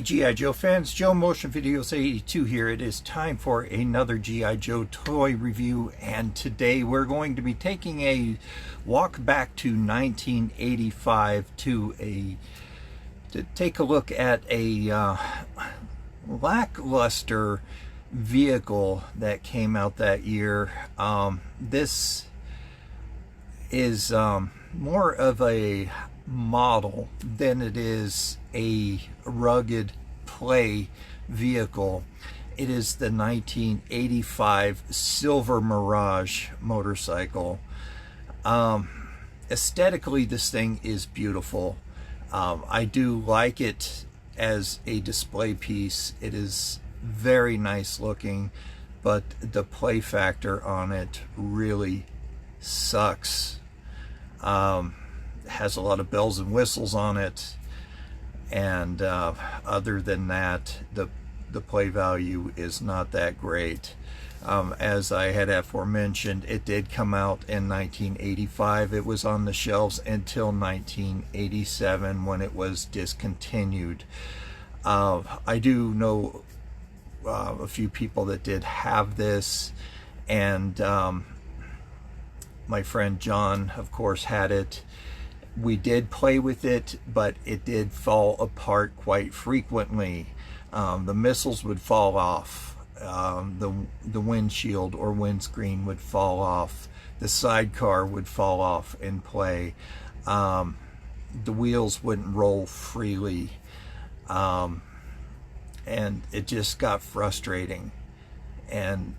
G.I. Joe fans, Joe Motion Videos 82 here. It is time for another G.I. Joe toy review, and today we're going to be taking a walk back to 1985 to take a look at a lackluster vehicle that came out that year. This is more of a model than it is a rugged play vehicle. It is the 1985 Silver Mirage motorcycle. Aesthetically, this thing is beautiful. I do like it as a display piece. It is very nice looking, but the play factor on it really sucks. Has a lot of bells and whistles on it, and other than that, the play value is not that great. As I had aforementioned, it did come out in 1985. It was on the shelves until 1987 when it was discontinued. I do know a few people that did have this, and my friend John, of course, had it. We did play with it, but it did fall apart quite frequently. The missiles would fall off. The windshield or windscreen would fall off. The sidecar would fall off in play. The wheels wouldn't roll freely. And it just got frustrating. And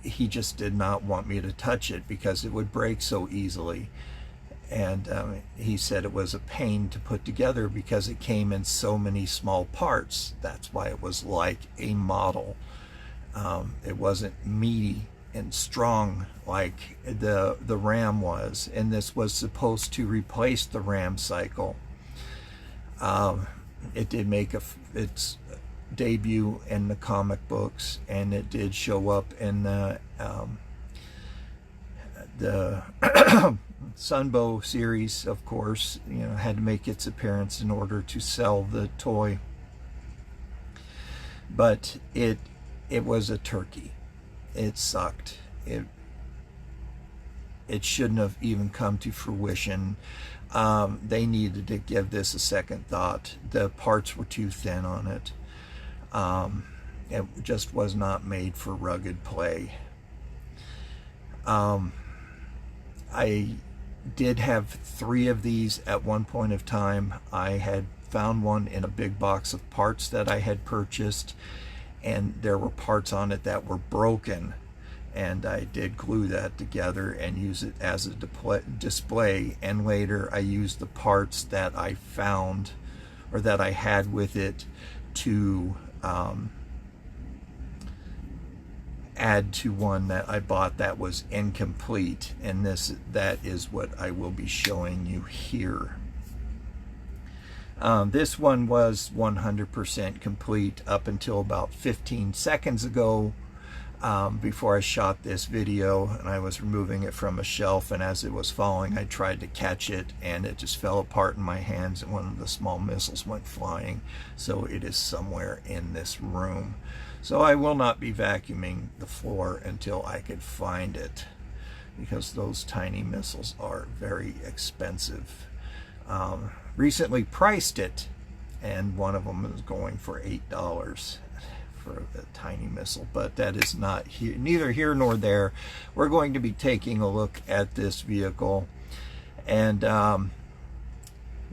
he just did not want me to touch it because it would break so easily. And he said it was a pain to put together because it came in so many small parts. That's why it was like a model. It wasn't meaty and strong like the Ram was, and this was supposed to replace the Ram cycle. It did make its debut in the comic books, and it did show up in the Sunbow series, of course. You know, had to make its appearance in order to sell the toy. But it was a turkey. It sucked. It shouldn't have even come to fruition. They needed to give this a second thought. The parts were too thin on it. It just was not made for rugged play. I did have 3 of these at one point of time. I had found one in a big box of parts that I had purchased, and there were parts on it that were broken, and I did glue that together and use it as a display. And later I used the parts that I found or that I had with it to add to one that I bought that was incomplete, and that is what I will be showing you here. This one was 100% complete up until about 15 seconds ago, before I shot this video, and I was removing it from a shelf, and as it was falling I tried to catch it, and it just fell apart in my hands, and one of the small missiles went flying. So it is somewhere in this room. So I will not be vacuuming the floor until I could find it, because those tiny missiles are very expensive. Recently priced it, and one of them is going for $8 for a tiny missile, but that is not here, neither here nor there. We're going to be taking a look at this vehicle, and I'm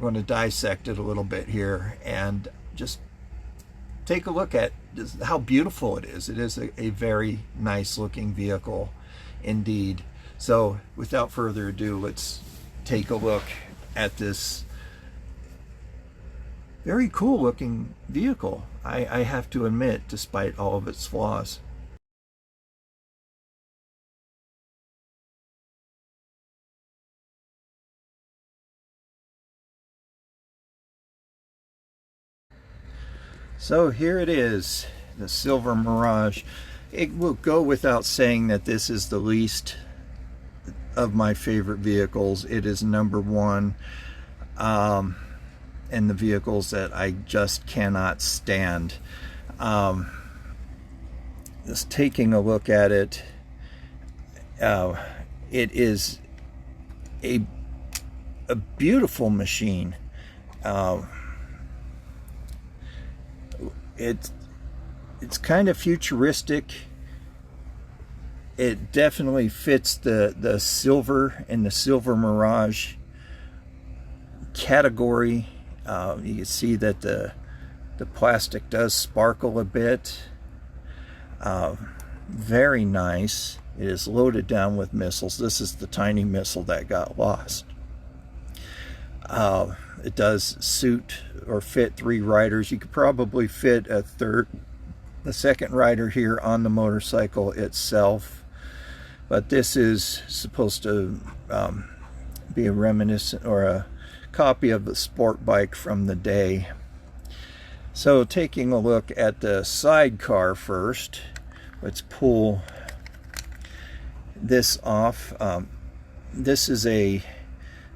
going to dissect it a little bit here and just take a look at just how beautiful it is. It is a very nice looking vehicle indeed. So without further ado, let's take a look at this very cool looking vehicle, I have to admit, despite all of its flaws. So here it is, the Silver Mirage. It will go without saying that this is the least of my favorite vehicles. It is number one. in the vehicles that I just cannot stand. Just taking a look at it, it is a beautiful machine. It's kind of futuristic. It definitely fits the silver and the silver Mirage category. You can see that the plastic does sparkle a bit. Very nice. It is loaded down with missiles. This is the tiny missile that got lost. It does suit or fit 3 riders. You could probably fit a second rider here on the motorcycle itself, but this is supposed to be a reminiscent or a copy of the sport bike from the day. So taking a look at the sidecar first, let's pull this off. This is a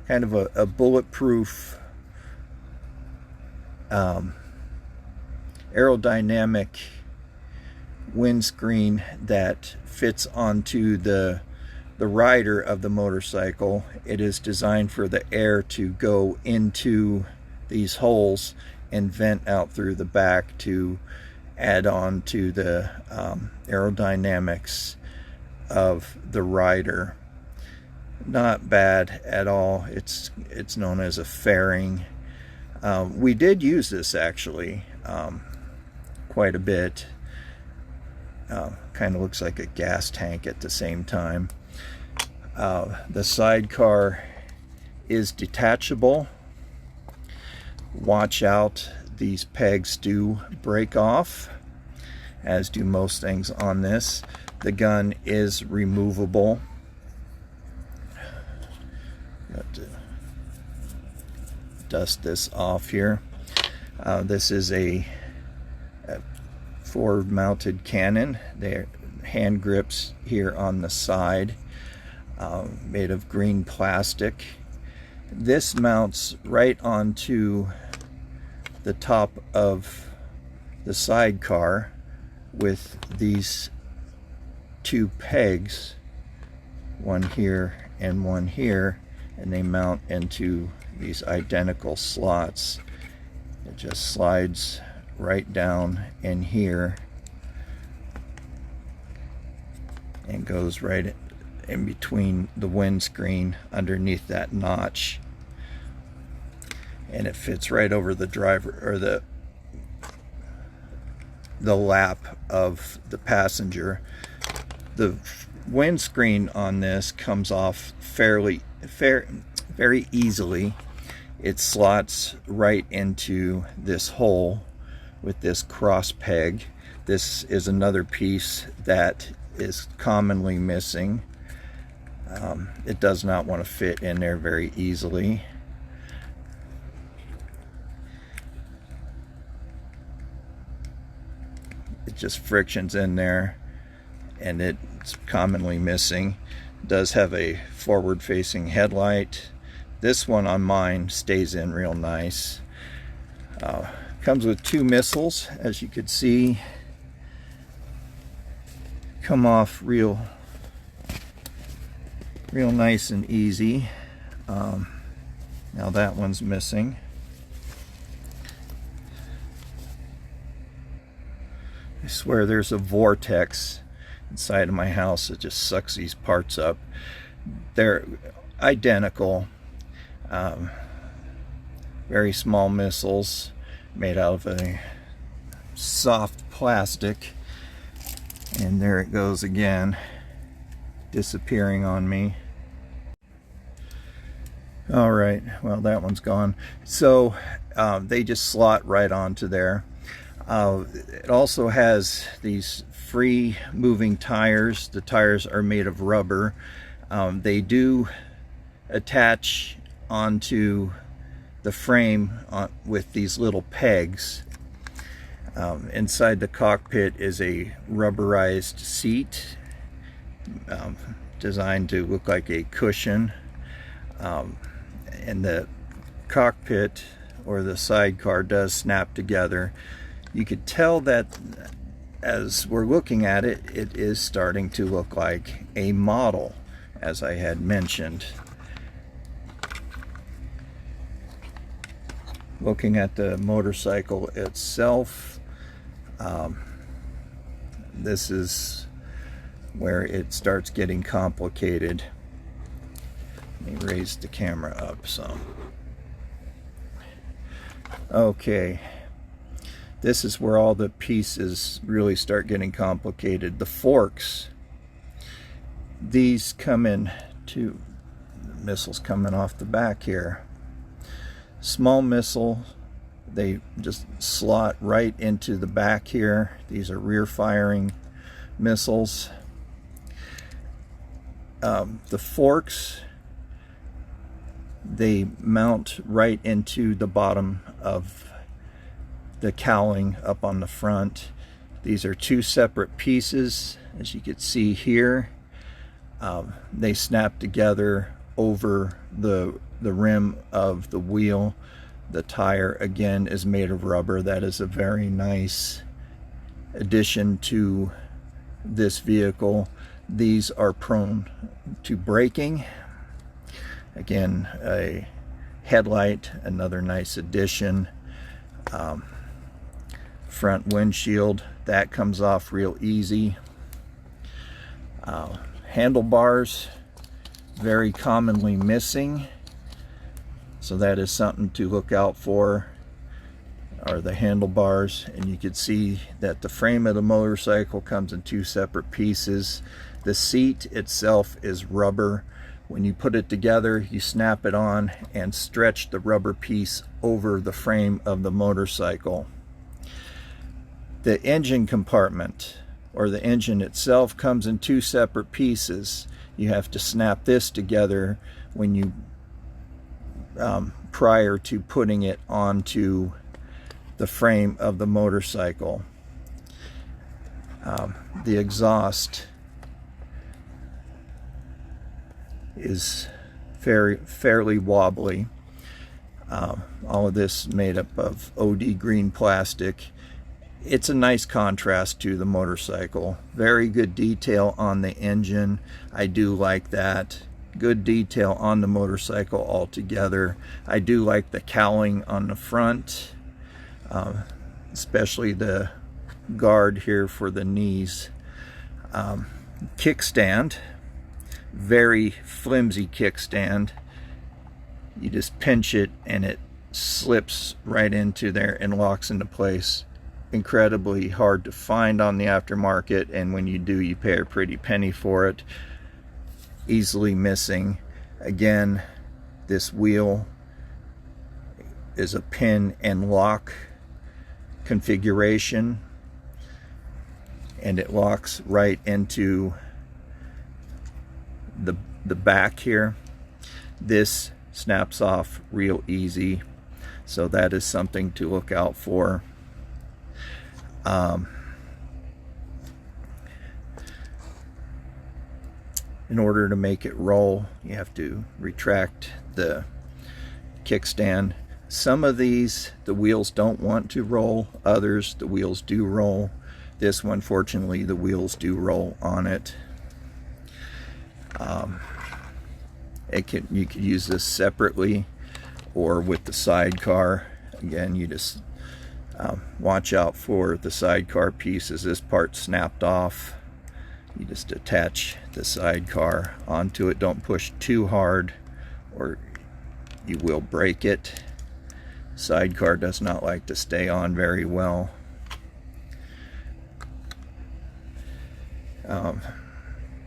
kind of a bulletproof aerodynamic windscreen that fits onto the rider of the motorcycle. It is designed for the air to go into these holes and vent out through the back to add on to the aerodynamics of the rider. Not bad at all. It's known as a fairing. We did use this actually quite a bit. Kind of looks like a gas tank at the same time. The sidecar is detachable. Watch out, these pegs do break off, as do most things on this. The gun is removable. Got to dust this off here. This is a forward mounted cannon. They're hand grips here on the side, made of green plastic. This mounts right onto the top of the sidecar with these 2 pegs, one here and one here, and they mount into these identical slots. It just slides right down in here and goes right in between the windscreen underneath that notch, and it fits right over the driver or the lap of the passenger. The windscreen on this comes off very easily. It slots right into this hole with this cross peg. This is another piece that is commonly missing. It does not want to fit in there very easily. It just frictions in there, and it's commonly missing. It does have a forward-facing headlight. This one on mine stays in real nice. Comes with 2 missiles, as you could see. Come off real nice and easy. Now that one's missing. I swear there's a vortex inside of my house that just sucks these parts up. They're identical. Very small missiles made out of a soft plastic. And there it goes again, disappearing on me. All right, well, that one's gone. So they just slot right onto there. It also has these free moving tires. The tires are made of rubber. They do attach onto the frame with these little pegs. Inside the cockpit is a rubberized seat designed to look like a cushion. And the cockpit or the sidecar does snap together. You could tell that as we're looking at it, it is starting to look like a model, as I had mentioned. Looking at the motorcycle itself, this is where it starts getting complicated. Let me raise the camera up some. Okay, this is where all the pieces really start getting complicated. The forks, these come in to missiles coming off the back here. Small missile, they just slot right into the back here. These are rear firing missiles. The forks, they mount right into the bottom of the cowling up on the front. These are two separate pieces, as you can see here. They snap together over the rim of the wheel. The tire again is made of rubber. That is a very nice addition to this vehicle. These are prone to breaking. Again, a headlight, another nice addition. Front windshield, that comes off real easy. Handlebars, very commonly missing, so that is something to look out for, are the handlebars. And you can see that the frame of the motorcycle comes in two separate pieces. The seat itself is rubber. When you put it together, you snap it on and stretch the rubber piece over the frame of the motorcycle. The engine compartment, or the engine itself, comes in two separate pieces. You have to snap this together when you prior to putting it onto the frame of the motorcycle. The exhaust is fairly wobbly. All of this made up of OD green plastic. It's a nice contrast to the motorcycle. Very good detail on the engine. I do like that. Good detail on the motorcycle altogether. I do like the cowling on the front, especially the guard here for the knees. Kickstand, very flimsy kickstand. You just pinch it and it slips right into there and locks into place. Incredibly hard to find on the aftermarket, and when you do, you pay a pretty penny for it. Easily missing. Again, this wheel is a pin and lock configuration, and it locks right into the back here. This snaps off real easy, so that is something to look out for. In order to make it roll, you have to retract the kickstand. Some of these, the wheels don't want to roll. Others, the wheels do roll. This one, fortunately, the wheels do roll on it. You could use this separately or with the sidecar. Again, you just watch out for the sidecar pieces. This part snapped off. You just attach the sidecar onto it. Don't push too hard or you will break it. Sidecar does not like to stay on very well.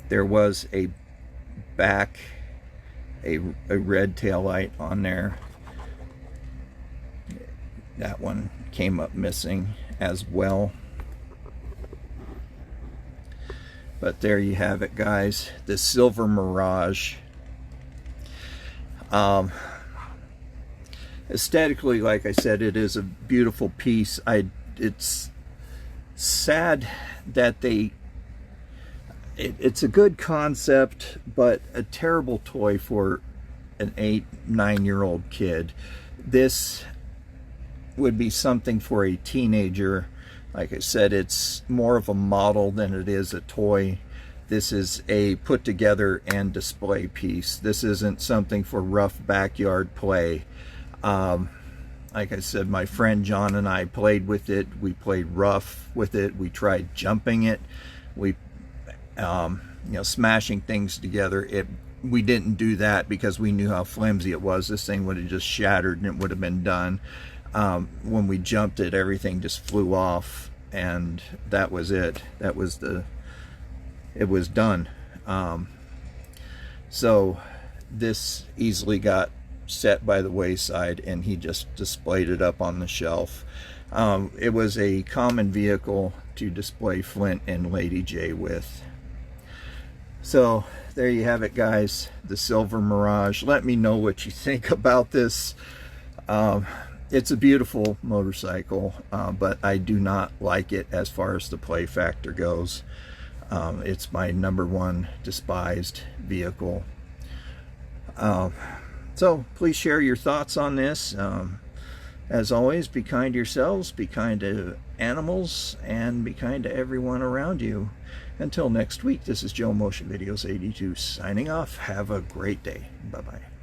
There was a red tail light on there. That one came up missing as well. But there you have it, guys. The silver Mirage. Aesthetically, like I said, it is a beautiful piece. It's sad that it's a good concept, but a terrible toy for an 8-9-year-old kid. This would be something for a teenager. Like I said, it's more of a model than it is a toy. This is a put together and display piece. This isn't something for rough backyard play. Like I said, my friend John and I played with it. We played rough with it. We tried jumping it. We, smashing things together. We didn't do that because we knew how flimsy it was. This thing would have just shattered and it would have been done. When we jumped it, everything just flew off, and that was it. It was done. So this easily got set by the wayside, and he just displayed it up on the shelf. It was a common vehicle to display Flint and Lady J with. So there you have it, guys, the silver Mirage. Let me know what you think about this. It's a beautiful motorcycle, but I do not like it as far as the play factor goes. It's my #1 despised vehicle. So please share your thoughts on this. As always, be kind to yourselves, be kind to animals, and be kind to everyone around you. Until next week, this is Joe Motion Videos 82 signing off. Have a great day. Bye-bye.